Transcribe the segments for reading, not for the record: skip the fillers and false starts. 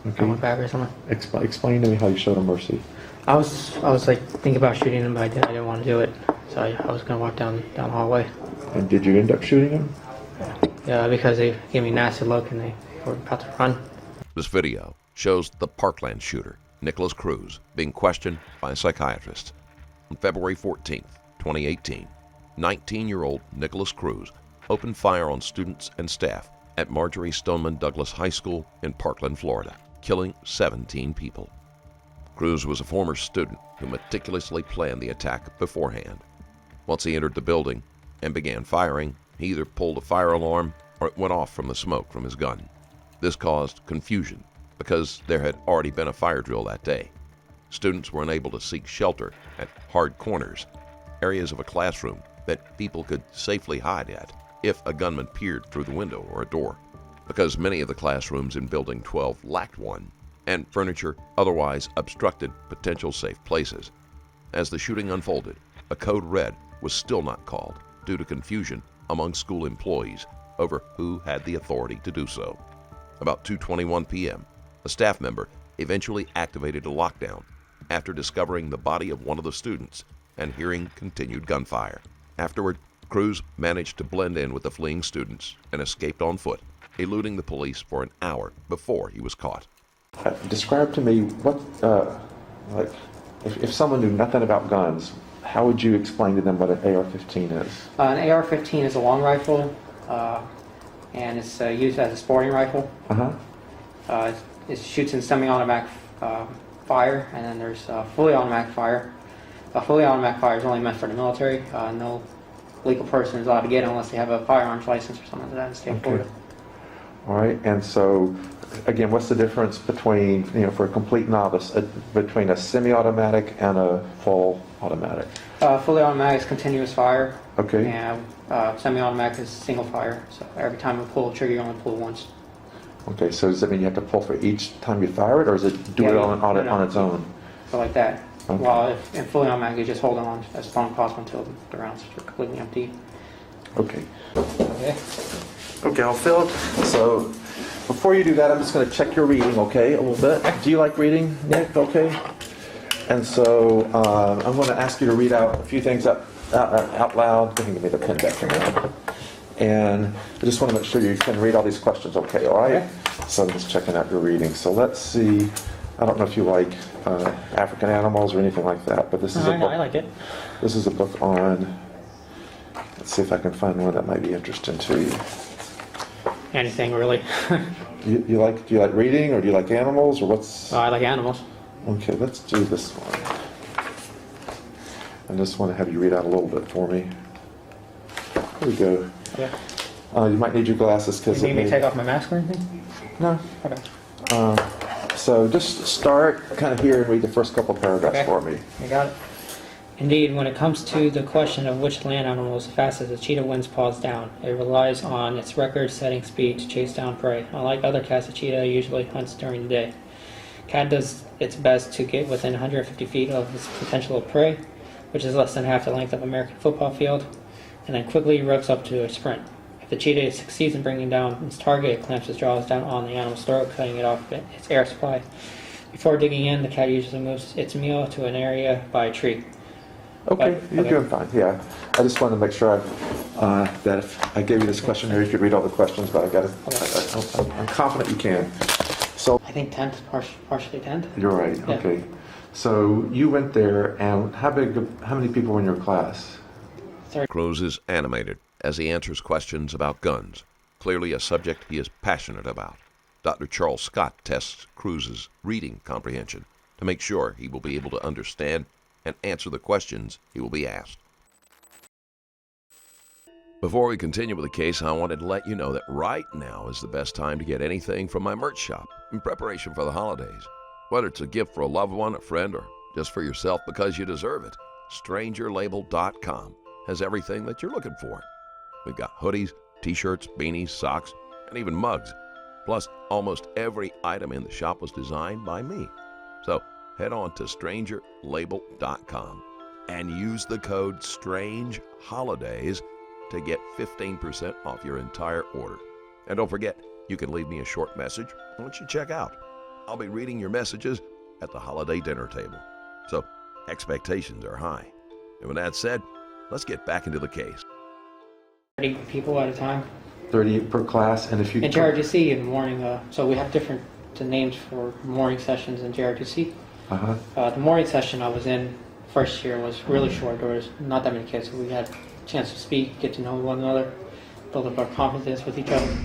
Okay. I went back or something. Explain to me how you showed him mercy. I was like thinking about shooting him, but I didn't want to do it. So I was gonna walk down the hallway. And did you end up shooting him? Yeah, because they gave me a nasty look and they were about to run. This video shows the Parkland shooter, Nikolas Cruz, being questioned by a psychiatrist. On February 14th, 2018, 19-year-old Nikolas Cruz opened fire on students and staff at Marjory Stoneman Douglas High School in Parkland, Florida, killing 17 people. Cruz was a former student who meticulously planned the attack beforehand. Once he entered the building and began firing, he either pulled a fire alarm or it went off from the smoke from his gun. This caused confusion because there had already been a fire drill that day. Students were unable to seek shelter at hard corners, areas of a classroom that people could safely hide at if a gunman peered through the window or a door, because many of the classrooms in Building 12 lacked one, and furniture otherwise obstructed potential safe places. As the shooting unfolded, a code red was still not called due to confusion among school employees over who had the authority to do so. About 2:21 p.m., a staff member eventually activated a lockdown after discovering the body of one of the students and hearing continued gunfire. Afterward, Cruz managed to blend in with the fleeing students and escaped on foot, eluding the police for an hour before he was caught. Describe to me what, like, if someone knew nothing about guns, how would you explain to them what an AR-15 is? An AR-15 is a long rifle, and it's used as a sporting rifle. It shoots in semi-automatic fire, and then there's fully automatic fire. Fully automatic fire is only meant for the military. No legal person is allowed to get it unless they have a firearms license or something like that in the state of Florida. All right, and so, again, what's the difference between, for a complete novice, between a semi-automatic and a full automatic? Fully automatic is continuous fire. Okay. And semi-automatic is single fire. So every time you pull the trigger, you only pull once. Okay, so does that mean you have to pull for each time you fire it, or does it do it on its own? So like that. Okay. While if in fully automatic, you just hold on as long as possible until the rounds are completely empty. Okay. Okay. Okay, I'll fill. So before you do that, I'm just going to check your reading, okay, a little bit. Do you like reading, Nick? Okay. And so I'm going to ask you to read out a few things out loud. Go ahead and give me the pen back for now. And I just want to make sure you can read all these questions, okay, all right? Okay. So I'm just checking out your reading. So let's see. I don't know if you like African animals or anything like that, but this is a book. I like it. This is a book on. Let's see if I can find one that might be interesting to you. Anything really. Do you like reading, or do you like animals, or what's? I like animals. Okay, let's do this one. I just want to have you read out a little bit for me. Here we go. Yeah. You might need your glasses because. You need me to take off my mask or anything? No. Okay. So just start kind of here and read the first couple paragraphs for me. You got it. Indeed, when it comes to the question of which land animal is fastest, a cheetah wins paws down. It relies on its record-setting speed to chase down prey. Unlike other cats, a cheetah usually hunts during the day. Cat does its best to get within 150 feet of its potential prey, which is less than half the length of an American football field, and then quickly revs up to a sprint. If the cheetah succeeds in bringing down its target, it clamps its jaws down on the animal's throat, cutting it off its air supply. Before digging in, the cat usually moves its meal to an area by a tree. Okay, you're doing fine, yeah. I just wanted to make sure that if I gave you this questionnaire, you could read all the questions, but I'm confident you can. So I think 10th, partially 10th. You're right, Yeah. okay. So you went there, and how many people were in your class? Cruz is animated as he answers questions about guns, clearly a subject he is passionate about. Dr. Charles Scott tests Cruz's reading comprehension to make sure he will be able to understand and answer the questions he will be asked. Before we continue with the case, I wanted to let you know that right now is the best time to get anything from my merch shop in preparation for the holidays. Whether it's a gift for a loved one, a friend, or just for yourself because you deserve it, StrangerLabel.com has everything that you're looking for. We've got hoodies, t-shirts, beanies, socks, and even mugs. Plus, almost every item in the shop was designed by me. So head on to StrangerLabel.com and use the code STRANGEHOLIDAYS to get 15% off your entire order. And don't forget, you can leave me a short message once you check out. I'll be reading your messages at the holiday dinner table. So expectations are high. And with that said, let's get back into the case. 30 people at a time. 30 per class, and if you... In JRTC in the morning, so we have different names for morning sessions in JRTC. The morning session I was in first year was really short. There was not that many kids, so we had a chance to speak, get to know one another, build up our confidence with each other.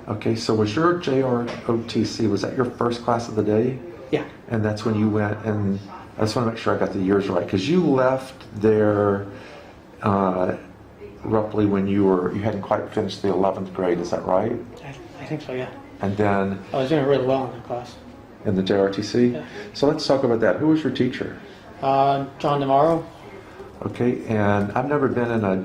Okay, so was your JROTC, was that your first class of the day? Yeah. And that's when you went, and I just want to make sure I got the years right, because you left there roughly when you hadn't quite finished the 11th grade, is that right? I think so, yeah. And then... I was doing really well in that class. In the JRTC? Yeah. So let's talk about that. Who was your teacher? John DeMauro. Okay, and I've never been in a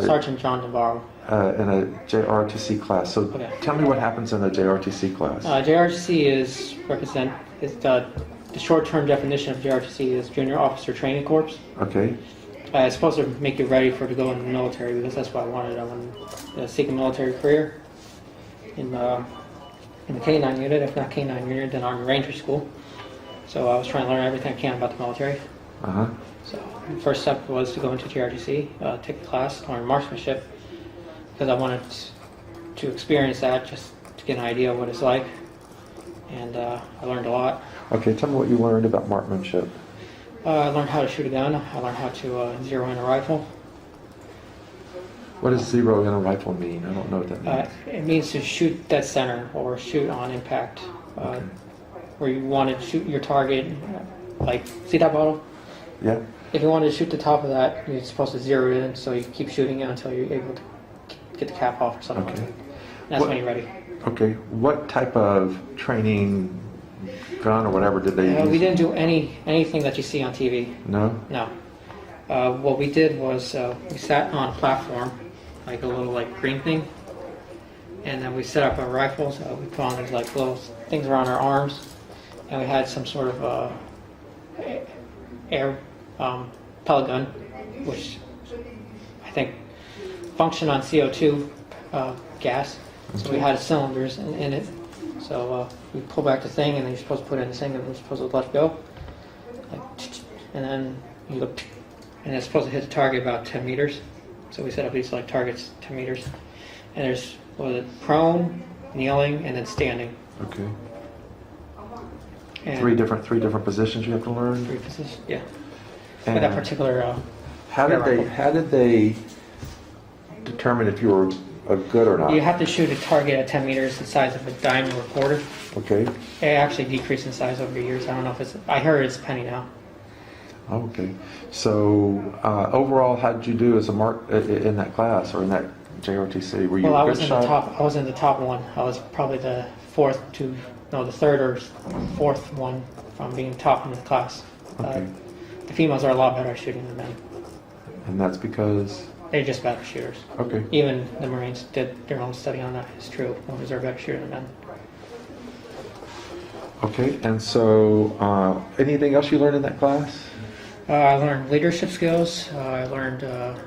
Sergeant John DeMauro. in a JRTC class. So tell me what happens in a JRTC class. JRTC is the short-term definition of JRTC is Junior Officer Training Corps. Okay. It's supposed to make you ready to go into the military, because that's what I wanted. I wanted to seek a military career in the K-9 unit, if not K-9 unit, then Army Ranger School. So I was trying to learn everything I can about the military. So the first step was to go into JRTC, take a class, learn marksmanship, because I wanted to experience that, just to get an idea of what it's like. And I learned a lot. Okay, tell me what you learned about marksmanship. I learned how to shoot a gun. I learned how to zero in a rifle. What does zero in a rifle mean? I don't know what that means. It means to shoot dead center or shoot on impact. Where you want to shoot your target, like, see that bottle? Yeah. If you wanted to shoot the top of that, you're supposed to zero it in, so you keep shooting it until you're able to get the cap off or something like that. And that's when you're ready. Okay. What type of training, gun or whatever, did they use? We didn't do anything that you see on TV. No? No. What we did was we sat on a platform, like a little green thing, and then we set up our rifles. We put on these little things around our arms, and we had some sort of air pellet gun, which I think functioned on CO2 gas. So we had cylinders in it. So you pull back the thing, and then you're supposed to put it in the thing, and you're supposed to let go. And then you look, and it's supposed to hit the target about 10 meters. So we set up these targets 10 meters. And there's prone, kneeling, and then standing. Okay. And three different positions you have to learn. 3 positions, yeah. And For that particular. How did they determine if you were a good or not? You have to shoot a target at 10 meters the size of a dime or a quarter. Okay. It actually decreased in size over the years. I don't know if it's. I heard it's a penny now. Okay. So overall, how did you do as a mark in that class or in that JRTC? Were you Well, a I good was in shot? the top. I was in the top one. I was probably the the third or fourth one from being top in the class. Okay. The females are a lot better at shooting than men. And that's because? They're just better shooters. Okay. Even the Marines did their own study on that. It's true. Women are better shooters than men. Okay. And so, anything else you learned in that class? I learned leadership skills. I learned.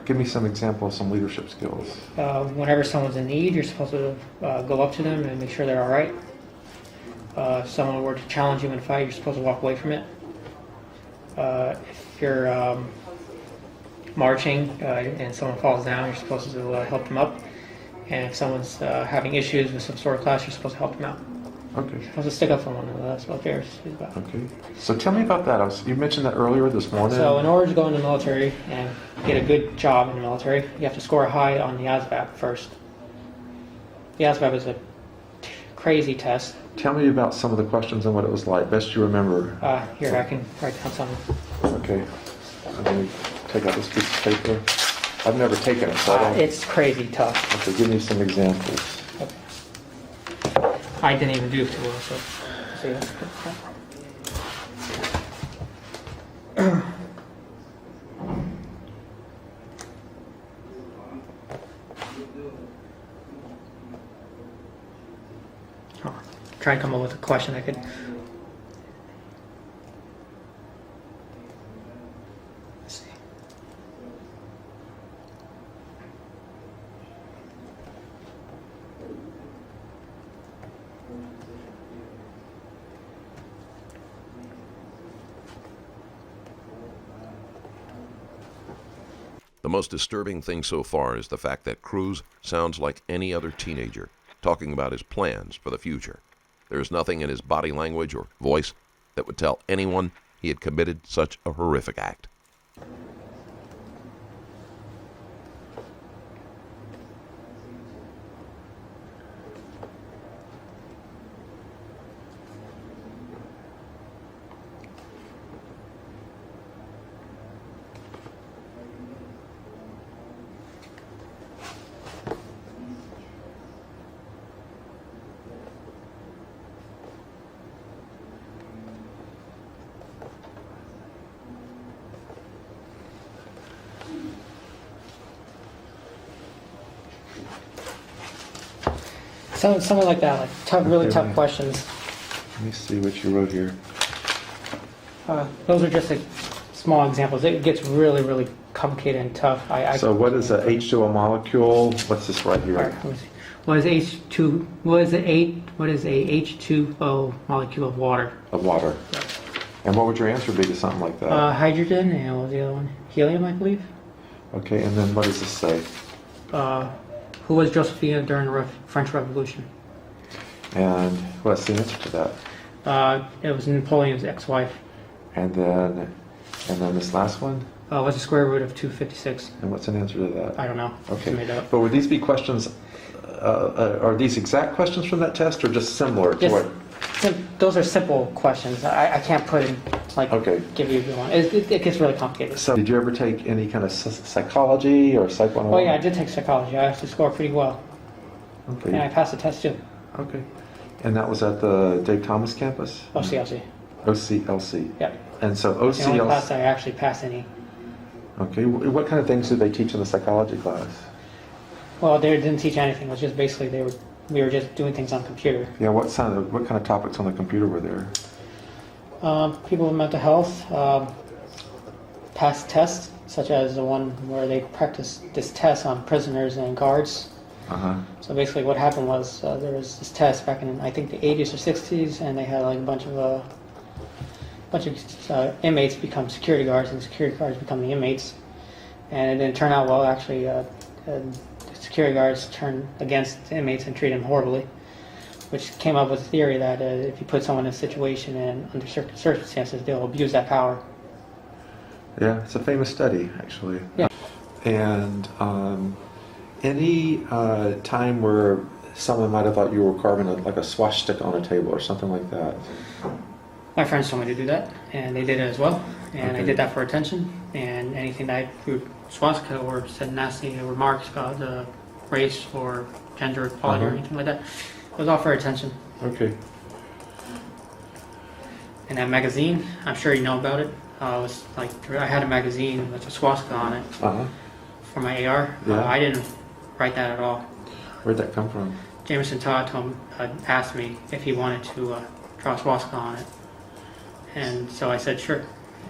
Give me some examples of some leadership skills. Whenever someone's in need, you're supposed to go up to them and make sure they're all right. If someone were to challenge you in a fight, you're supposed to walk away from it. If you're marching and someone falls down, you're supposed to help them up. And if someone's having issues with some sort of class, you're supposed to help them out. Okay. You're supposed to stick up for one another. That's what JRTC is about. Okay. So tell me about that. You mentioned that earlier this morning. So in order to go in the military and get a good job in the military, you have to score high on the ASVAB first. The ASVAB is a crazy test. Tell me about some of the questions and what it was like. Best you remember. Here, I can write down some. Okay. Let me take out this piece of paper. I've never taken it, so I don't... It's crazy tough. Okay, give me some examples. Okay. I didn't even do too well, so see that. Try and come up with a question I could. Let's see. most disturbing thing so far is the fact that Cruz sounds like any other teenager, talking about his plans for the future. There is nothing in his body language or voice that would tell anyone he had committed such a horrific act. Something like that, like tough, really Okay, tough right. questions. Let me see what you wrote here. Those are just like small examples. It gets really, really complicated and tough. So what is a H2O molecule? What's this right All here? right, let me see. What is H2? What is a H2O molecule of water? Of water. And what would your answer be to something like that? Hydrogen, and what was the other one? Helium, I believe. Okay, and then what does this say? Who was Josephine during the French Revolution? And what's the answer to that? It was Napoleon's ex-wife. And then this last one? What's the square root of 256? And what's an answer to that? I don't know. Okay. Just made up. But would these be questions, are these exact questions from that test or just similar to what? Those are simple questions. I can't put in, like, Okay. give you one. It gets really complicated. So did you ever take any kind of psychology or Psych 101? Oh yeah, I did take psychology. I actually scored pretty well. And I Okay. passed the test too. Okay. And that was at the Dave Thomas campus? OCLC. OCLC. Yep. And so The only class OCLC, I actually passed any. okay, what kind of things did they teach in the psychology class? Well, they didn't teach anything. It was just basically we were just doing things on the computer. Yeah, what kind of topics on the computer were there? People with mental health, past tests, such as the one where they practiced this test on prisoners and guards. Uh-huh. So basically what happened was there was this test back in, I think, the 80s or 60s, and they had like a bunch of inmates become security guards, and security guards become the inmates. And it didn't turn out well, actually. The security guards turned against the inmates and treated them horribly, which came up with a theory that if you put someone in a situation and under certain circumstances, they'll abuse that power. Yeah, it's a famous study, actually. Yeah. And any time where someone might have thought you were carving like a swastika on a table or something like that? My friends told me to do that, and they did it as well. And I Okay. did that for attention. And anything that I drew swastika or said nasty remarks about race or gender equality or Uh-huh. anything like that, it was all for attention. Okay. And that magazine, I'm sure you know about it. Was like I had a magazine with a swastika on it Uh-huh. for my AR. Yeah. I didn't write that at all. Where'd that come from? Jameson Todd asked me if he wanted to draw a swastika on it, and so I said sure.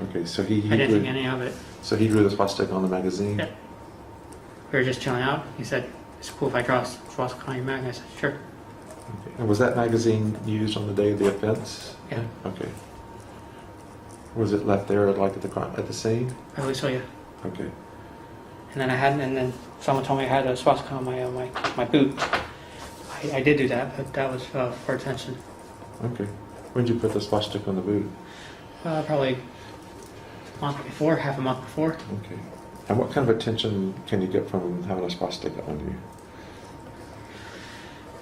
Okay, so he I didn't drew, think any of it. so he drew the swastika on the magazine? Yeah. We were just chilling out. He said, "It's cool if I draw a swastika on your mag." I said, "Sure." Okay. And was that magazine used on the day of the offense? Yeah. Okay. Was it left there like at the scene? I believe so, yeah. Okay. And then someone told me I had a swastika on my boot. I did do that, but that was for attention. Okay. When did you put the swastika on the boot? Probably half a month before. Okay. And what kind of attention can you get from having a swastika on you?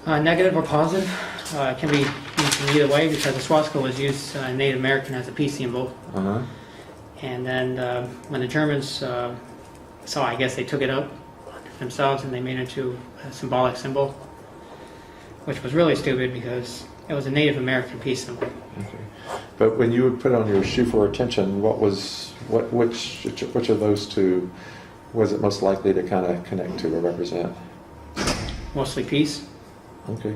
Negative or positive. It can be used in either way because the swastika was used in Native American as a peace symbol. Uh-huh. And then when the Germans saw, I guess they took it up themselves and they made it into a symbolic symbol, which was really stupid because it was a Native American peace symbol. Okay. But when you would put on your shoe for attention, which of those two was it most likely to kind of connect to or represent? Mostly peace. Okay.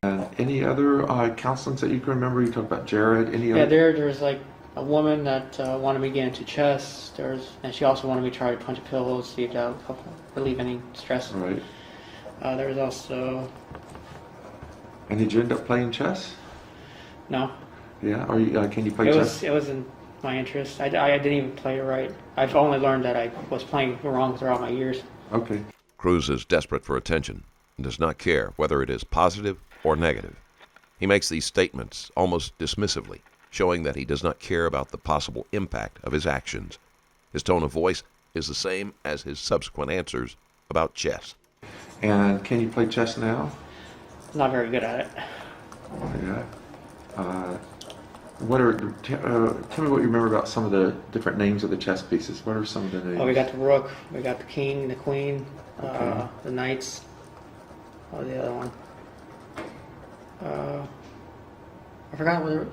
And any other counselings that you can remember? You talked about Jared. Any Yeah, other? there was like a woman that wanted me to get into chess. And she also wanted me to try to punch pillows, see if that would relieve any stress. Right. There was also And did you end up playing chess? no. Yeah. Or can you play It chess? was in my interest. I didn't even play it right. I've only learned that I was playing wrong throughout my years. Okay. Cruz is desperate for attention and does not care whether it is positive or negative. He makes these statements almost dismissively, showing that he does not care about the possible impact of his actions. His tone of voice is the same as his subsequent answers about chess. And can you play chess now? Not very good at it. Yeah. Tell me what you remember about some of the different names of the chess pieces. What are some of the names? Oh, we got the rook, we got the king, the queen, Okay. the knights. Oh, the other one. I forgot what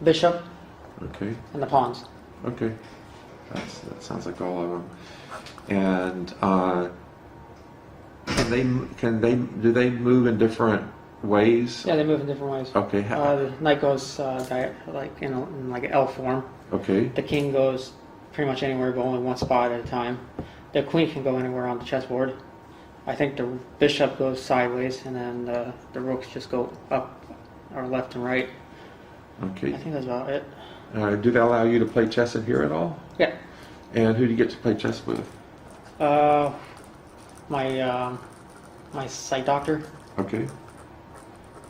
bishop Okay. and the pawns. Okay. That sounds like all of them. And do they move in different ways? Yeah, they move in different ways. Okay. The knight goes like in like an L form. Okay. The king goes pretty much anywhere, but only one spot at a time. The queen can go anywhere on the chessboard. I think the bishop goes sideways, and then the rooks just go up or left and right. Okay. I think that's about it. Do they allow you to play chess in here at all? Yeah. And who do you get to play chess with? My sight doctor. Okay.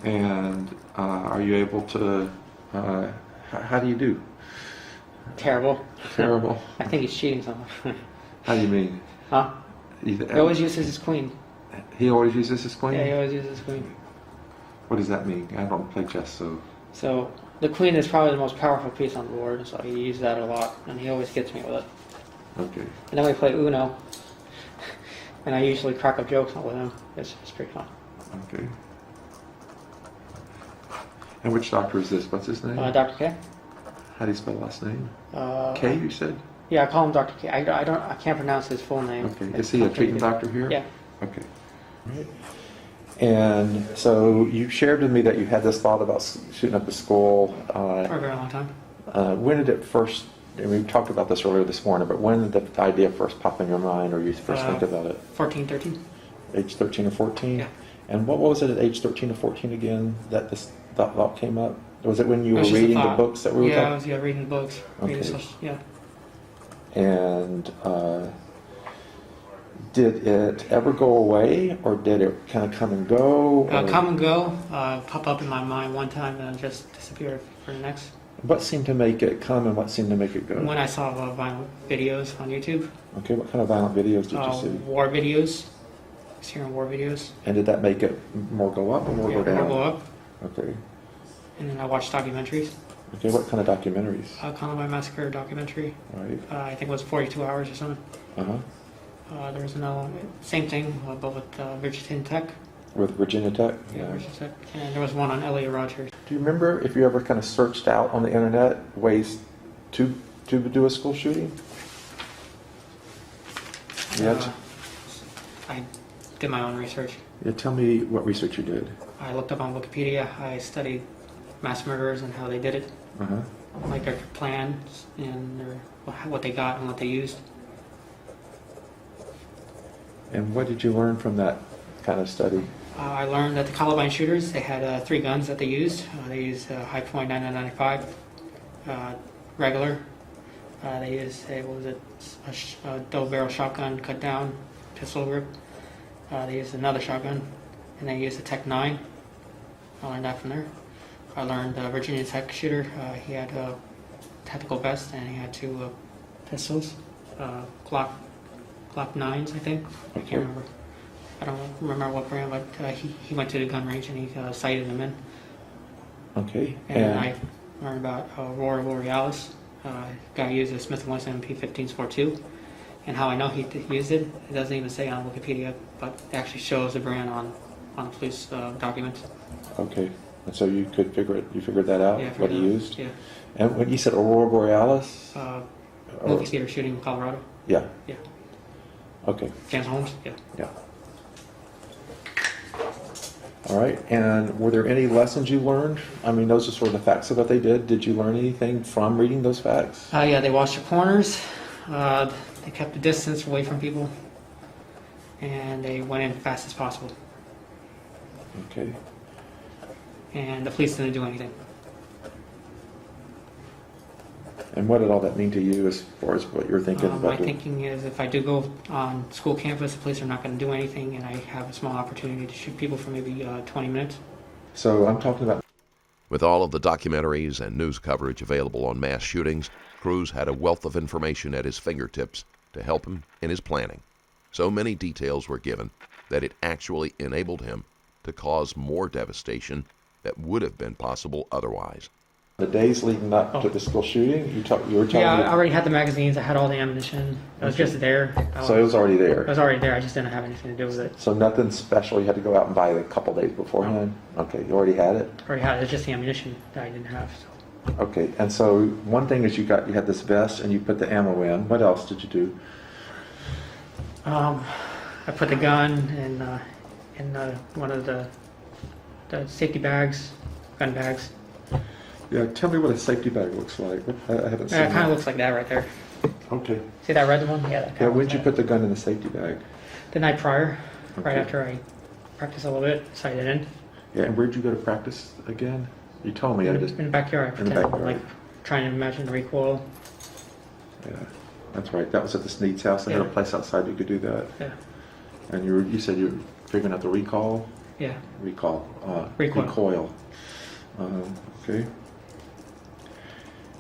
And are you able to? How do you do? Terrible. Terrible. I think he's cheating something. How do you mean? Huh? He always uses his queen. He always uses his queen? Yeah, he always uses his queen. What does that mean? I don't play chess, so... So the queen is probably the most powerful piece on the board, so he uses that a lot, and he always gets me with it. Okay. And then we play Uno, and I usually crack up jokes with him. It's pretty fun. Okay. And which doctor is this? What's his name? Dr. K. How do you spell last name? Uh, K, you said? Yeah, I call him Dr. K. I can't pronounce his full name. Okay. Is he a treatment doctor here? Yeah. Okay. Right. And so you shared with me that you had this thought about shooting up the school. For a very long time. When did it first, and we talked about this earlier this morning, but when did the idea first pop in your mind or you first think about it? 14, 13. Age 13 or 14? Yeah. And what was it at age 13 or 14 again that this thought came up? Was it when you It were was just a reading the thought. books that we were Yeah, I talking? was reading the books. Okay. Yeah. And did it ever go away, or did it kind of come and go? Come and go, pop up in my mind one time and then just disappear for the next. What seemed to make it come and what seemed to make it go? When I saw violent videos on YouTube, Okay, what kind of violent videos did you see? war videos, Syrian war videos. And did that make it more go up or more go down? Go up. Okay. And then I watched documentaries. Okay, what kind of documentaries? Columbine Massacre documentary. Right. I think it was 42 hours or something. Uh-huh. There was another, same thing, but with Virginia Tech. With Virginia Tech? Yeah, Virginia Tech. And there was one on Elliot Rogers. Do you remember if you ever kind of searched out on the internet ways to do a school shooting? Yeah. I did my own research. Yeah, tell me what research you did. I looked up on Wikipedia. I studied mass murderers and how they did it, Uh-huh. like their plans and what they got and what they used. And what did you learn from that kind of study? I learned that the Columbine shooters, they had 3 guns that they used. They used High Point 9995, regular. They used a double barrel shotgun cut down pistol grip. They used another shotgun, and they used a Tech 9. I learned that from there. I learned Virginia Tech shooter. He had a tactical vest, and he had 2 pistols, Glock 9s, I think. I can't remember. I don't remember what brand, but he went to the gun range and he sighted them in. Okay. And I learned about Aurora Borealis. Guy used a Smith & Wesson MP1542. And how I know he used it, it doesn't even say on Wikipedia, but it actually shows the brand on the police documents. Okay. And so you figured that out, Yeah, what he used? Yeah. And when you said Aurora Borealis? Movie theater shooting in Colorado. Yeah. Yeah. Okay. James Holmes. Yeah. Yeah. All right. And were there any lessons you learned? I mean, those are sort of the facts of what they did. Did you learn anything from reading those facts? Yeah, they watched the corners. They kept the distance away from people. And they went in as fast as possible. Okay. And the police didn't do anything. And what did all that mean to you as far as what you're thinking My about doing? thinking is if I do go on school campus, the police are not going to do anything, and I have a small opportunity to shoot people for maybe 20 minutes. So I'm talking about. With all of the documentaries and news coverage available on mass shootings, Cruz had a wealth of information at his fingertips to help him in his planning. So many details were given that it actually enabled him to cause more devastation that would have been possible otherwise. The days leading up to the school shooting, you were telling Yeah, me. I already had the magazines. I had all the ammunition. It was just there. So it was already It there. was already there. I just didn't have anything to do with it. So nothing special. You had to go out and buy it a couple days beforehand. Okay, you already had it. Already had it. It's just the ammunition that I didn't have. So. Okay, and so one thing is you had this vest and you put the ammo in. What else did you do? I put the gun in one of the safety bags, gun bags. Yeah, tell me what a safety bag looks like. I haven't seen It kind that. of looks like that right there. Okay. See that red one? Yeah. That Yeah, kinda when looks did you like put the gun in the safety bag? that. The night prior, right Okay. after I practiced a little bit, sighted in. Yeah, and where'd you go to practice again? You told me. I just. In the backyard. I In the pretended, backyard. like trying to imagine the recoil. Yeah, that's right. That was at the Sneed's house. They had a Yeah. place outside you could do that. Yeah. And you said you were figuring out the recoil. Yeah. Recoil. Recoil. Recoil. Okay.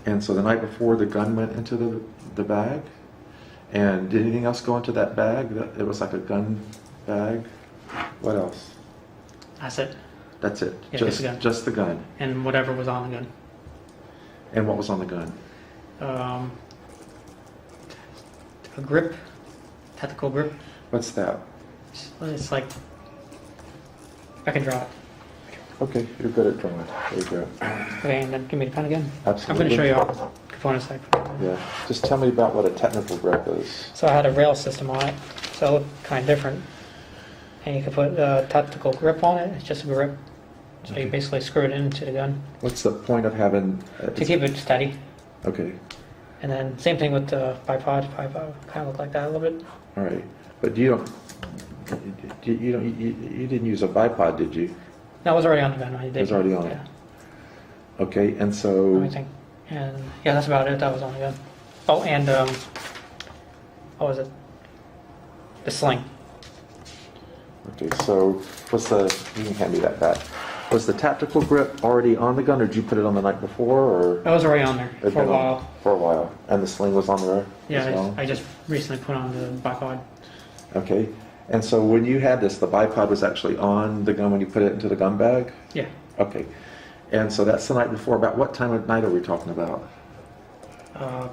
And so the night before, the gun went into the bag. And did anything else go into that bag? It was like a gun bag. What else? That's it. That's it. Yeah, just the gun. Just the gun. And whatever was on the gun. And what was on the gun? A grip, tactical grip. What's that? It's like I can draw it. Okay, you're good at drawing. There you go. Okay, and then give me the pen again. Absolutely. I'm going to show you all the components I put. Yeah. Just tell me about what a technical grip is. So I had a rail system on it, so it looked kind of different. And you could put a tactical grip on it. It's just a grip. So you basically screw it into the gun What's the point of having? to keep it steady. Okay. And then same thing with the bipod. Bipod kind of looked like that a little bit. All right. But you didn't use a bipod, did you? That was already on the gun. I did. It was already on it. Yeah. Okay. And so. Everything. And yeah, that's about it. That was on the gun. Oh, and what was it? The sling. Okay. So you can hand me that back. Was the tactical grip already on the gun, or did you put it on the night before, or? That was already on there It'd for a been on while. For a while. And the sling was on there Yeah, as well? I just recently put on the bipod. Okay. And so when you had this, the bipod was actually on the gun when you put it into the gun bag? Yeah. Okay. And so that's the night before. About what time of night are we talking about? Well,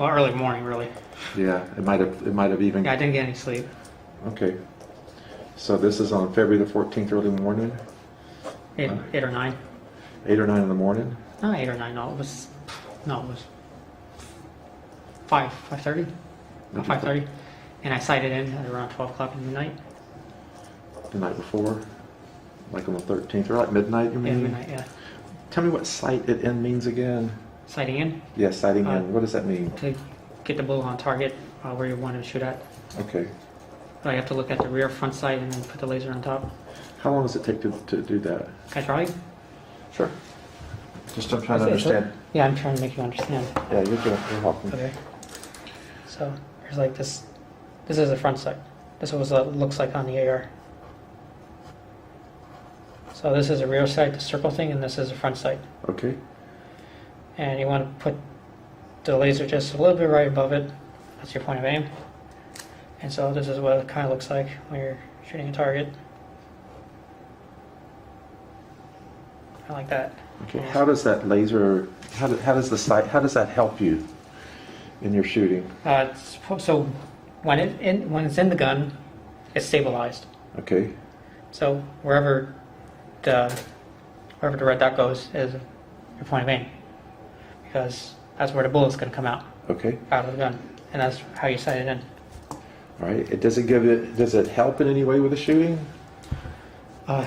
early morning, really. Yeah, it might have even. Yeah, I didn't get any sleep. Okay. So this is on February the 14th, early morning, 8 or 9. 8 or 9 in the morning. Not 8 or 9. No, it was 5:30. Did you 5:30, and I sighted in at around 12 o'clock in the night. The night before, like on the 13th, or like midnight. You Yeah, mean? midnight. Yeah. Tell me what sight it in means again. Sighting in Yeah, sighting in. What does that mean? to get the bullet on target where you want to shoot at. Okay. So I have to look at the rear front sight and then put the laser on top. How long does it take to do that? Can I try? Sure. Just I'm trying to understand. Yeah, I'm trying to make you understand. Yeah, you're good. You're welcome. Okay. So here's like this. This is the front sight. This is what it looks like on the AR. So this is a rear sight, the circle thing, and this is a front sight. Okay. And you want to put the laser just a little bit right above it. That's your point of aim. And so this is what it kind of looks like when you're shooting a target. I like that. Okay. How does that laser? How does the sight? How does that help you in your shooting? So when it's in the gun, it's stabilized. Okay. So wherever the red dot goes is your point of aim, because that's where the bullet's going to come out Okay. of the gun, and that's how you sight it in. All right. Does it help in any way with the shooting?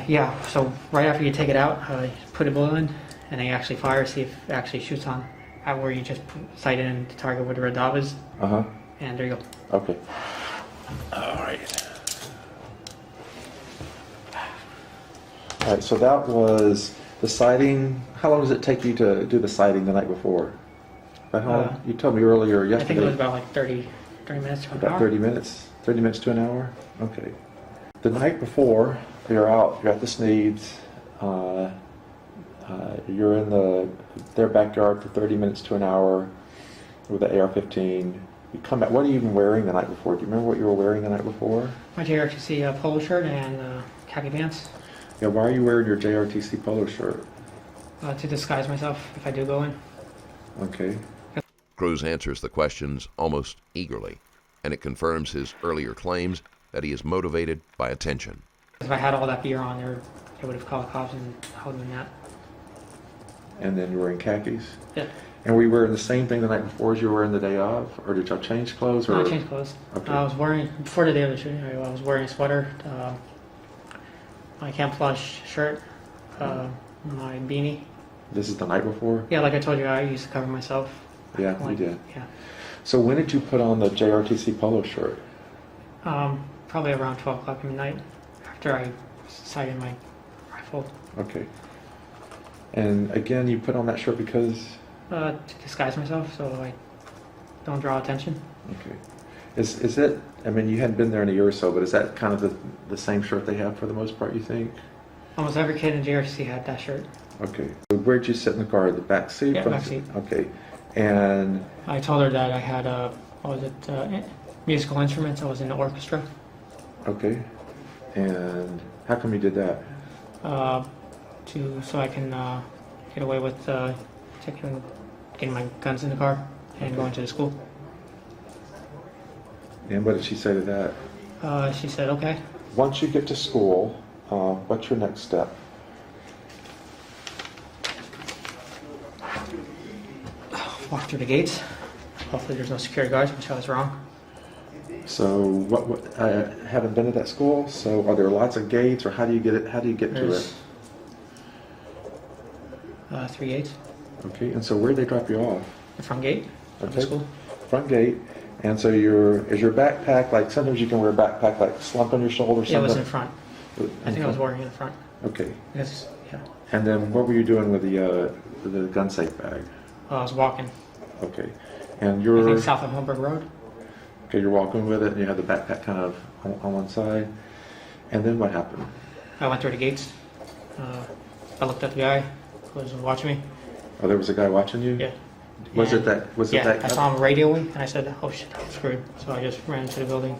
Yeah. So right after you take it out, you put a bullet in, and then you actually fire, see if it actually shoots on out where you just sight in the target where the red dot is, Uh huh. and there you go. Okay. All right. All right. So that was the sighting. How long does it take you to do the sighting the night before? About how long? You told me earlier I think yesterday. it was about like 30 minutes to an About hour. 30 minutes? 30 minutes to an hour? Okay. The night before, you're at the Sneeds. You're in their backyard for 30 minutes to an hour with the AR-15. You come back. What are you even wearing the night before? Do you remember what you were wearing the night before? My JRTC polo shirt and khaki pants. Yeah, why are you wearing your JRTC polo shirt? To disguise myself if I do go in. Okay. Cruz answers the questions almost eagerly, and it confirms his earlier claims that he is motivated by attention. If I had all that gear on there, they would have called the cops and held me in that. And then you're wearing khakis? Yeah. And were you wearing the same thing the night before as you were wearing the day of? Or did y'all change clothes? Or? No, I changed clothes. Okay. I was wearing, before the day of the shooting, I was wearing a sweater, my camouflage shirt, my beanie. This is the night before? Yeah, like I told you, I used to cover myself. Yeah, you Like, did. Yeah. So when did you put on the JRTC polo shirt? Probably around 12 o'clock midnight, after I sighted my rifle. Okay. And again, you put on that shirt because? To disguise myself so I don't draw attention. Okay. Is it, I mean, you hadn't been there in a year or so, but is that kind of the same shirt they have for the most part, you think? Almost every kid in JRC had that shirt. Okay. So where'd you sit in the car? The back seat? Yeah, back seat. Okay. And I told her that I had musical instruments. I was in the orchestra. okay. And how come you did that? So I can get away with getting my guns in the car and going to the school. And what did she say to that? She said, okay. Once you get to school, what's your next step? Walk through the gates. Hopefully there's no security guards, which I was wrong. So I haven't been to that school, so are there lots of gates, or how do you get to it? There's 3 gates. Okay, and so where do they drop you off? The front gate of the Okay. school. Front gate. And so is your backpack, like sometimes you can wear a backpack like slump on your shoulder or something? Yeah, it was in front. I think I was wearing it in front. Okay. Yes, yeah. And then what were you doing with the gun safe bag? I was walking. Okay. And I you're think south of Holmberg Road. okay, you're walking with it and you have the backpack kind of on one side. And then what happened? I went through the gates. I looked at the guy who was watching me. Oh, there was a guy watching you? Yeah. Was And- it Yeah, that I saw him radioing, and I said, oh shit, I'm screwed. So I just ran into the building,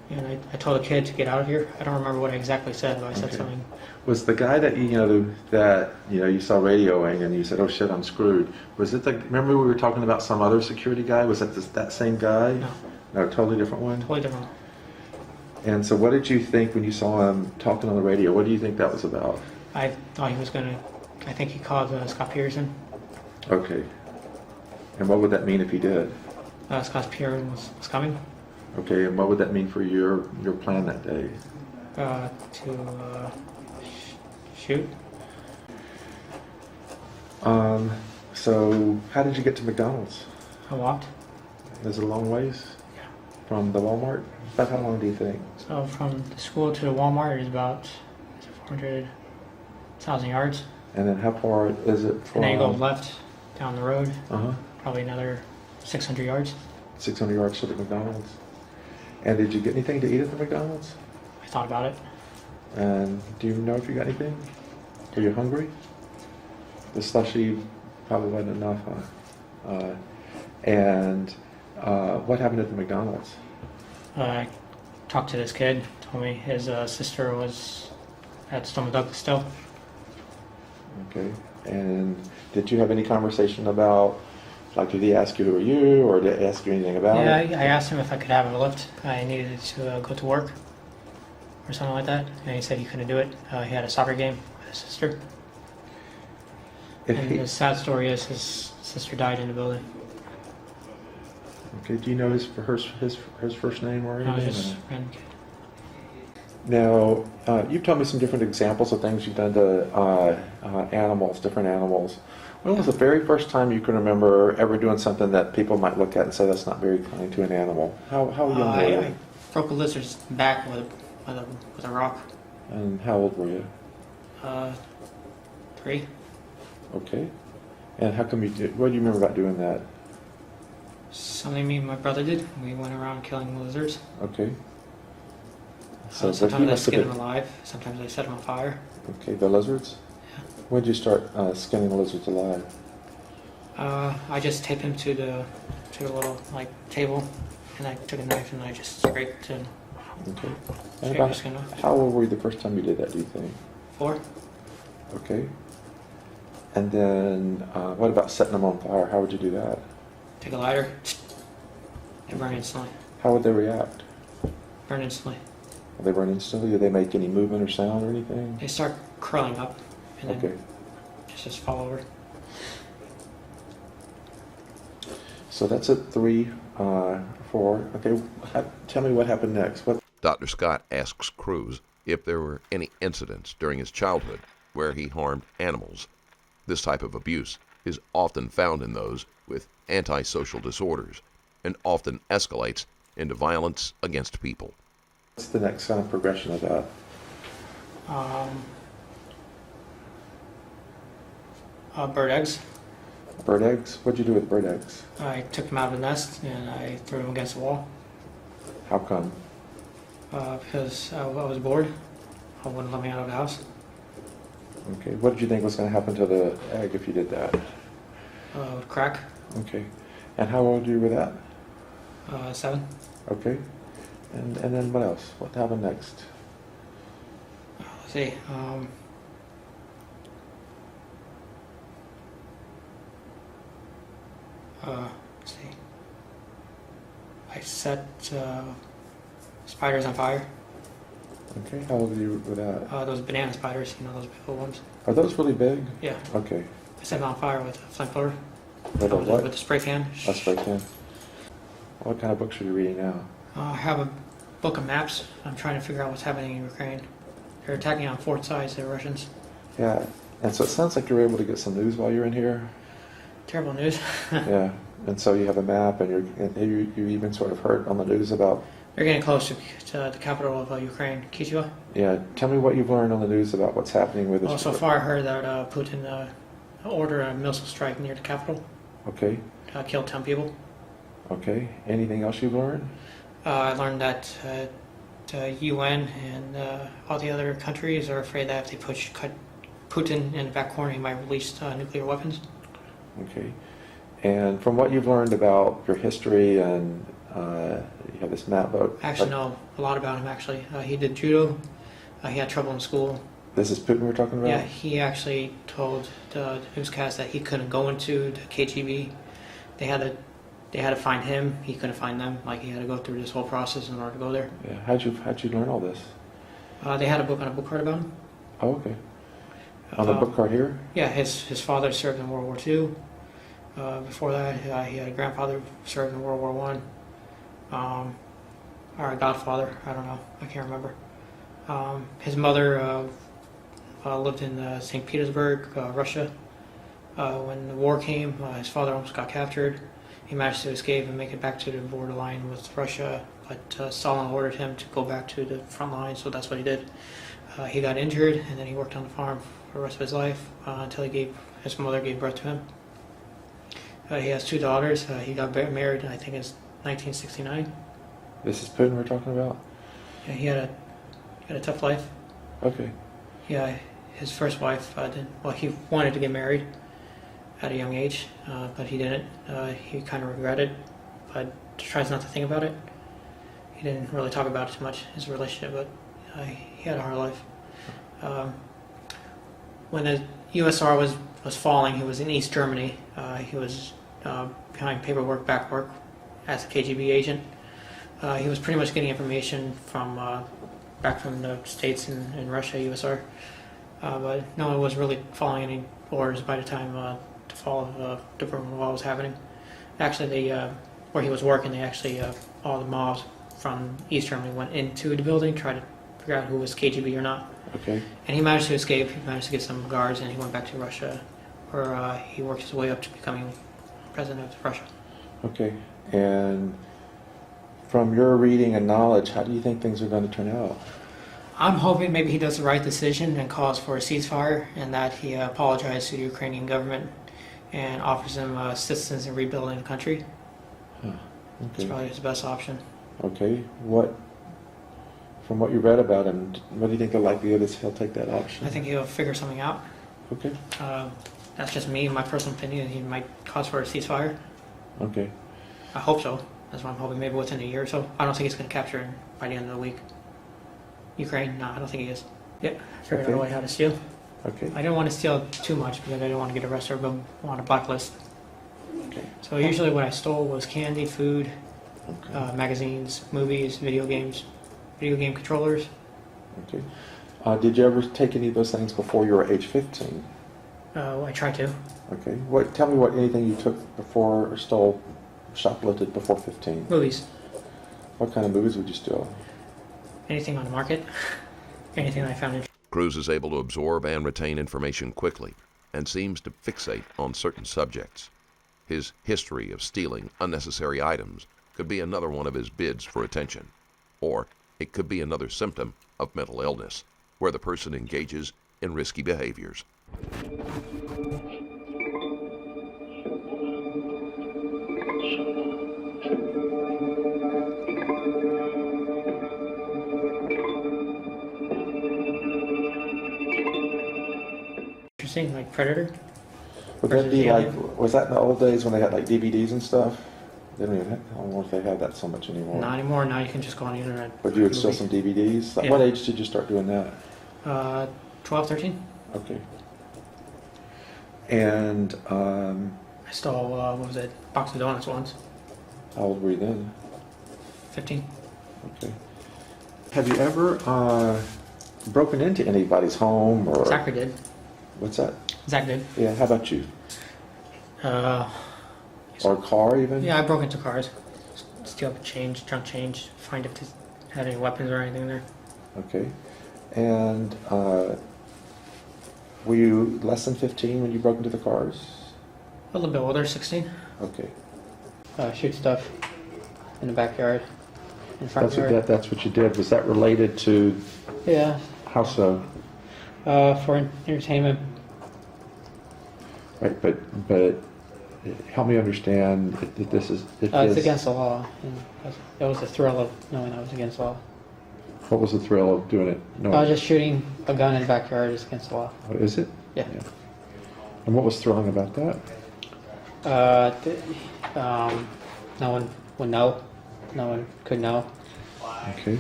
and I told the kid to get out of here. I don't remember what I exactly said, but I said Okay. something. Was the guy that you saw radioing and you said, "Oh shit, I'm screwed"? Was it remember we were talking about some other security guy? Was that that same guy? No, No, totally different one. totally different. And so, what did you think when you saw him talking on the radio? What do you think that was about? I thought he was gonna, I think he called Scott Peterson. Okay. And what would that mean if he did? Scott Peterson was coming Okay, and what would that mean for your plan that day? to shoot. So how did you get to McDonald's? I walked. Is it a long ways? Yeah. From the Walmart? About how long do you think? So from the school to the Walmart is about 400,000 yards. And then how far is it from? And then you go left down the road, Uh-huh. probably another 600 yards. 600 yards to the McDonald's. And did you get anything to eat at the McDonald's? I thought about it. And do you know if you got anything? Were you hungry? The slushy probably wasn't enough, huh? And what happened at the McDonald's? I talked to this kid, told me his sister was at Stoneman still. Okay. And did you have any conversation about, like, did he ask you who are you, or did he ask you anything about Yeah, it? I asked him if I could have a lift. I needed to go to work or something like that, and he said he couldn't do it. He had a soccer game with his sister. If And he, the sad story is his sister died in the building. okay, do you know his first name or I was anything? just random kid. Now, you've told me some different examples of things you've done to animals, different animals. When was the very first time you can remember ever doing something that people might look at and say that's not very kind to an animal? How young were you? I broke a lizard's back with a rock. And how old were you? 3. Okay. And how come you did? What do you remember about doing that? Something me and my brother did. We went around killing lizards. Okay. So, but he Sometimes I must have skin been... them alive. Sometimes I set them on fire. Okay, the lizards? Yeah. When did you start skinning the lizards alive? I just taped him to the little like table, and I took a knife and I just scraped and Okay. And scraped the about skin off. how old were you the first time you did that, do you think? 4. Okay. And then what about setting them on fire? How would you do that? Take a lighter and burn instantly. How would they react? Burn instantly. Will they burn instantly? Do they make any movement or sound or anything? They start curling up and then Okay. just fall over. So that's at 3, 4. Okay, tell me what happened next. What? Dr. Scott asks Cruz if there were any incidents during his childhood where he harmed animals. This type of abuse is often found in those with antisocial disorders and often escalates into violence against people. What's the next kind of progression of that? Bird eggs. Bird eggs? What'd you do with bird eggs? I took them out of the nest and I threw them against the wall How come? because I was bored. I wouldn't let me out of the house. Okay, what did you think was going to happen to the egg if you did that? Would crack. Okay, and how old were you with that? 7. Okay, and then what else? What happened next? Let's see. Let's see. I set spiders on fire. Okay, how old were you with that? Those banana spiders, those big old ones. Are those really big? Yeah. Okay. I set them on fire with a flamethrower. With a what? With a spray can. A spray can. What kind of books are you reading now? I have a book of maps. I'm trying to figure out what's happening in Ukraine. They're attacking on 4 sides, the Russians. Yeah, and so it sounds like you were able to get some news while you're in here. Terrible news. Yeah, and so you have a map, and you even sort of heard on the news about. They're getting close to the capital of Ukraine, Kyiv. Yeah, tell me what you've learned on the news about what's happening with this. Well, so far I heard that Putin ordered a missile strike near the capital. Okay. Killed 10 people. Okay. Anything else you've learned? I learned that the UN and all the other countries are afraid that if they cut Putin in the back corner, he might release nuclear weapons. Okay. And from what you've learned about your history and you have this map book. I actually know a lot about him, actually. He did judo. He had trouble in school. This is Putin we're talking about? Yeah, he actually told the newscast that he couldn't go into the KGB. They had to find him. He couldn't find them. Like, he had to go through this whole process in order to go there. Yeah. How'd you learn all this? They had a book on a book card about him. Oh, okay. On the book card here? Yeah, his father served in World War II. Before that, he had a grandfather who served in World War I. Or a godfather, I don't know, I can't remember. His mother lived in St. Petersburg, Russia. When the war came, his father almost got captured. He managed to escape and make it back to the borderline with Russia, but Stalin ordered him to go back to the front line, so that's what he did. He got injured, and then he worked on the farm for the rest of his life until his mother gave birth to him. He has 2 daughters. He got married, I think, in 1969. This is Putin we're talking about? Yeah, he had a tough life. Okay. Yeah, his first wife he wanted to get married at a young age, but he didn't. He kind of regretted, but tries not to think about it. He didn't really talk about it too much, his relationship, but he had a hard life. When the USSR was falling, he was in East Germany. He was behind back work as a KGB agent. He was pretty much getting information from back from the States and Russia, USSR. But no one was really following any orders by the time the fall of the Berlin Wall was happening. Actually, where he was working, all the mobs from East Germany went into the building, tried to figure out who was KGB or not. Okay. And he managed to escape. He managed to get some guards, and he went back to Russia, where he worked his way up to becoming president of Russia. Okay. And from your reading and knowledge, how do you think things are going to turn out? I'm hoping maybe he does the right decision and calls for a ceasefire, and that he apologizes to the Ukrainian government and offers them assistance in rebuilding the country. It's Okay. probably his best option. Okay. From what you read about him, what do you think the likelihood is he'll take that option? I think he'll figure something out. Okay. That's just me, my personal opinion. He might cause for a ceasefire. Okay. I hope so. That's what I'm hoping. Maybe within a year or so. I don't think he's going to capture him by the end of the week. Ukraine? No, I don't think he is. Yep. Figured out a way how to steal. Okay. I didn't want to steal too much because I didn't want to get arrested or go on a blacklist. Okay. So usually what I stole was candy, food, Okay. magazines, movies, video games, video game controllers. Okay. Did you ever take any of those things before you were age 15? I tried to. Okay. Tell me anything you took before or stole, shoplifted before 15? Movies. What kind of movies would you steal? Anything on the market. Anything that I found interesting. Cruz is able to absorb and retain information quickly and seems to fixate on certain subjects. His history of stealing unnecessary items could be another one of his bids for attention. Or it could be another symptom of mental illness, where the person engages in risky behaviors. Interesting, like Predator. Would that Versus be like, Alien? was that in the old days when they had like DVDs and stuff? They don't even have, I don't know if they have that so much anymore. Not anymore. Now you can just go on the internet. But you would steal some DVDs? Like, Yeah. what age did you start doing that? 12, 13. Okay. And I stole, what was it, box of donuts once. how old were you then? 15. Okay. Have you ever broken into anybody's home or? Zachary did. What's that? Zach did. Yeah. How about you? Uh, Or a car even? yeah, I broke into cars. Steal change, junk change, find if they had any weapons or anything there. Okay. And were you less than 15 when you broke into the cars? A little bit older, 16. Okay. Shoot stuff in the backyard, in front That's of what, the yard. that's what you did. Was that related to, Yeah, how so? for entertainment. Right, but help me understand that this is. It's against the law. And it was the thrill of knowing I was against the law. What was the thrill of doing it? No. Just shooting a gun in the backyard is against the law. Oh, is it? Yeah. And what was thrilling about that? No one would know. No one could know. Okay.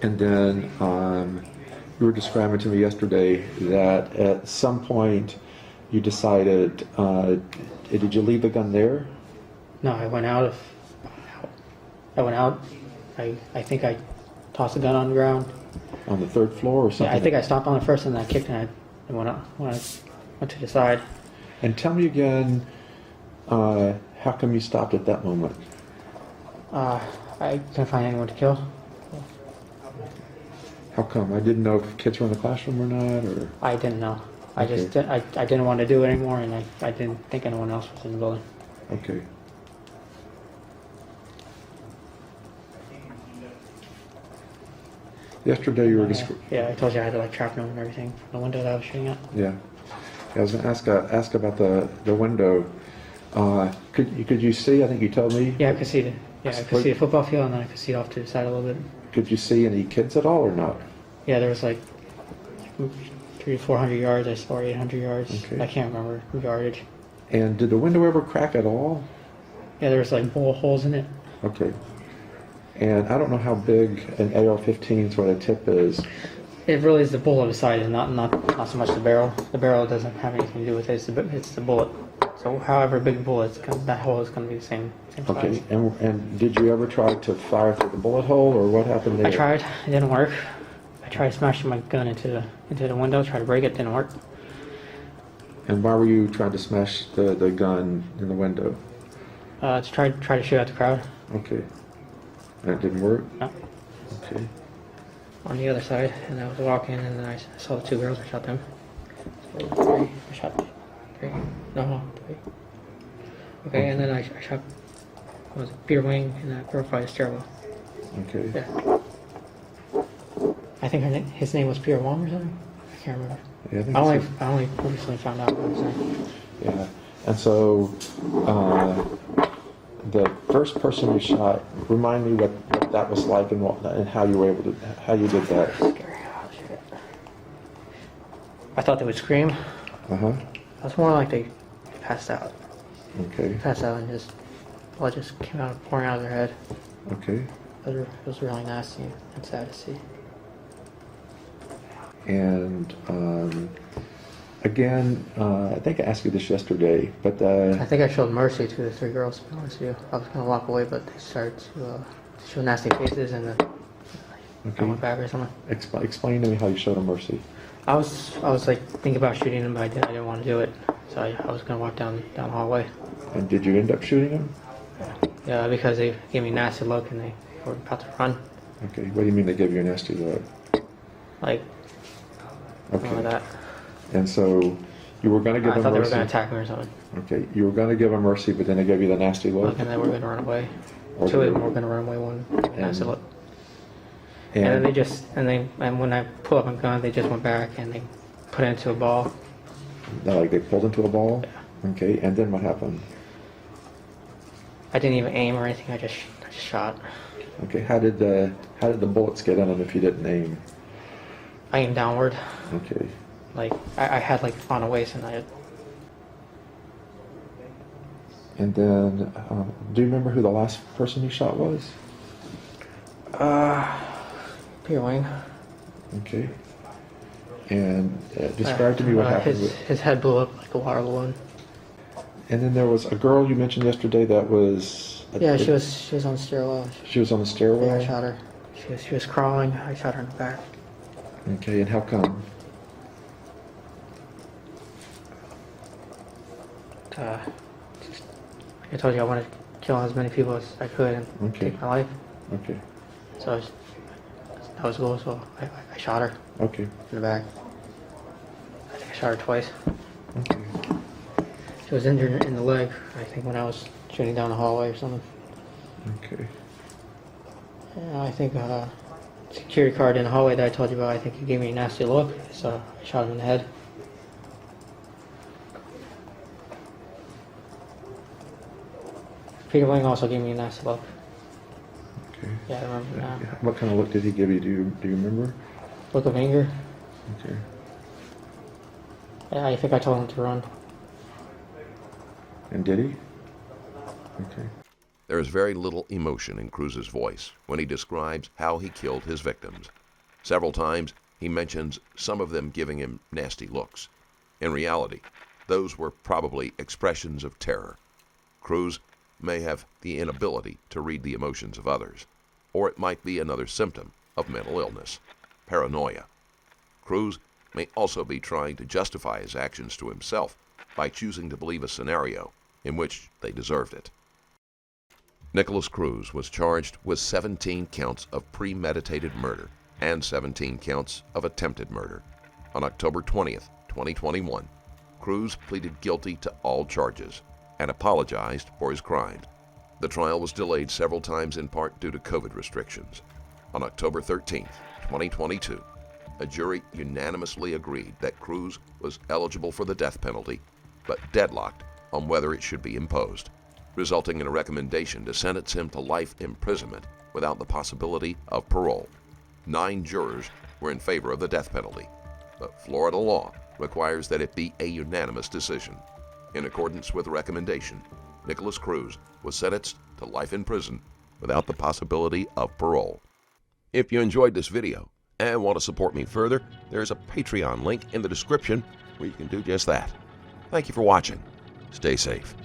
And then you were describing to me yesterday that at some point you decided, did you leave the gun there? No, I went out. I think I tossed the gun on the ground. On the third floor or something? Yeah, I think I stopped on it first and then I kicked and I went up when I went to the side. And tell me again, how come you stopped at that moment? I couldn't find anyone to kill. How come? I didn't know if kids were in the classroom or not, or? I didn't know. Okay. I didn't want to do it anymore, and I didn't think anyone else was in the building. Okay. Yesterday you were Yeah, I told you I had to like trap them and everything from the window that I was shooting at. Yeah. I was going to ask about the window. Could you see? I think you told me. Yeah, I could see I could see the football field, and then I could see off to the side a little bit. Could you see any kids at all or not? Yeah, there was like 300 to 400 yards. I saw 800 yards. Okay. I can't remember the yardage. And did the window ever crack at all? Yeah, there was like bullet holes in it. Okay. And I don't know how big an AR-15's where the tip is. It really is the bullet beside it, not so much the barrel. The barrel doesn't have anything to do with it. It's the bullet. So however big the bullet, that hole is going to be the same size. Okay. And did you ever try to fire through the bullet hole, or what happened there? I tried. It didn't work. I tried smashing my gun into the window. Tried to break it. Didn't work. And why were you trying to smash the gun in the window? To try to shoot at the crowd. Okay. And it didn't work? No. Okay. On the other side, and I was walking, and then I saw the two girls. I shot them. So three. I shot three. No, three. Okay, and then I shot. What was it? Beer wing and that girl by the stairwell. Okay. Yeah. I think his name was Pierre Wong or something. I can't remember. Yeah, I think I only recently found out what his name. Yeah. And so, the first person you shot, remind me what that was like and how you were able to, how you did that. Scary. Oh, shit. I thought they would scream. Uh-huh. It was more like they passed out. Okay. Passed out and just blood just came out, pouring out of their head. Okay. It was really nasty and sad to see. And again, I think I asked you this yesterday, but I think I showed mercy to the three girls, to be honest with you. I was going to walk away, but they started to show nasty faces, and then I went back or something. Explain to me how you showed them mercy. I was like thinking about shooting them, but I didn't want to do it. So I was going to walk down the hallway. And did you end up shooting them? Yeah, because they gave me a nasty look and they were about to run. Okay, what do you mean they gave you a nasty look? Like, something like that. And so you were going to give them mercy? I thought they were going to attack me or something. Okay, you were going to give them mercy, but then they gave you the nasty look? And they were going to run away. Or Two of them were going to run away, one gave me a nasty look. And then they just, and when I pulled up a gun, they just went back and they put it into a ball. Like they pulled into a ball? Yeah. Okay, and then what happened? I didn't even aim or anything, I just shot. Okay, how did the bullets get in them if you didn't aim? I aimed downward. Okay. Like, I had like on a waist and And then, do you remember who the last person you shot was? Peter Wing. Okay. And describe to me what happened. His head blew up like a water balloon. And then there was a girl you mentioned yesterday that was... Yeah, she was on the stairwell. She was on the stairwell? Yeah, I shot her. She was crawling. I shot her in the back. Okay, and how come? I told you I wanted to kill as many people as I could and take my life. Okay. So that was the goal, so I shot her Okay. in the back. I think I shot her twice. Okay. She was injured in the leg, I think, when I was shooting down the hallway or something. Okay. And I think security guard in the hallway that I told you about, I think he gave me a nasty look, so I shot him in the head. Peter Wing also gave me a nasty look. Okay. Yeah, I remember now. What kind of look did he give you? Do you remember? Look of anger. Okay. Yeah, I think I told him to run. And did he? Okay. There is very little emotion in Cruz's voice when he describes how he killed his victims. Several times, he mentions some of them giving him nasty looks. In reality, those were probably expressions of terror. Cruz may have the inability to read the emotions of others, or it might be another symptom of mental illness, paranoia. Cruz may also be trying to justify his actions to himself by choosing to believe a scenario in which they deserved it. Nikolas Cruz was charged with 17 counts of premeditated murder and 17 counts of attempted murder. On October 20th, 2021, Cruz pleaded guilty to all charges and apologized for his crimes. The trial was delayed several times in part due to COVID restrictions. On October 13th, 2022, a jury unanimously agreed that Cruz was eligible for the death penalty, but deadlocked on whether it should be imposed, resulting in a recommendation to sentence him to life imprisonment without the possibility of parole. 9 jurors were in favor of the death penalty, but Florida law requires that it be a unanimous decision. In accordance with the recommendation, Nikolas Cruz was sentenced to life in prison without the possibility of parole. If you enjoyed this video and want to support me further, there's a Patreon link in the description where you can do just that. Thank you for watching. Stay safe.